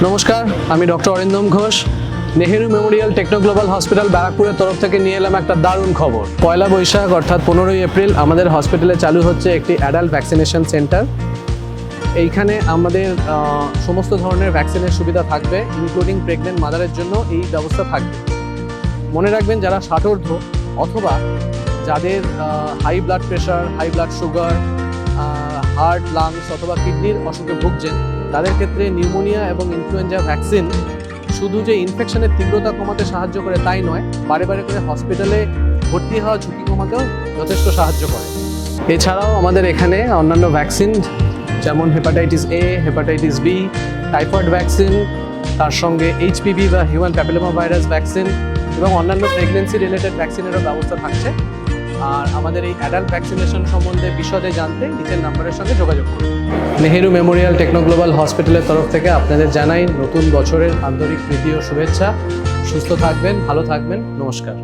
নমস্কার, আমি doctor Arindam Ghosh. Nehru memorial techno global hospital ব্যারাকপুরের তরফ থেকে নিয়ে এলাম একটা দারুণ খবর। পয়লা বৈশাখ অর্থাৎ 15ই এপ্রিল আমাদের হসপিটালে চালু হচ্ছে একটি অ্যাডাল্ট ভ্যাকসিনেশন সেন্টার। এইখানে আমাদের সমস্ত ধরনের ভ্যাকসিনের সুবিধা থাকবে, ইনক্লুডিং প্রেগনেন্ট মাদারের জন্য এই ব্যবস্থা থাকবে। মনে রাখবেন, যারা 60 অথবা যাদের high blood pressure, high blood sugar, heart, lungs অথবা কিডনির অসুখে ভুগছেন, তাদের ক্ষেত্রে নিউমোনিয়া এবং ইনফ্লুয়েঞ্জা ভ্যাকসিন শুধু যে ইনফেকশনের তীব্রতা কমাতে সাহায্য করে তাই নয়, বারে বারে করে হসপিটালে ভর্তি হওয়া ঝুঁকি কমাতেও যথেষ্ট সাহায্য করে। এছাড়াও আমাদের এখানে অন্যান্য ভ্যাকসিন যেমন hepatitis A, hepatitis B, typhoid vaccine, তার সঙ্গে HPV বা হিউম্যান প্যাপিলোমা ভাইরাস ভ্যাকসিন এবং অন্যান্য প্রেগনেন্সি রিলেটেড ভ্যাকসিনেরও ব্যবস্থা থাকছে। আর আমাদের এই অ্যাডাল্ট ভ্যাকসিনেশন সম্বন্ধে বিশদে জানতে নিচের নাম্বারের সঙ্গে যোগাযোগ করুন। নেহেরু মেমোরিয়াল টেকনো গ্লোবাল হসপিটালের তরফ থেকে আপনাদের জানাই নতুন বছরের আন্তরিক প্রীতি ও শুভেচ্ছা। সুস্থ থাকবেন, ভালো থাকবেন, নমস্কার।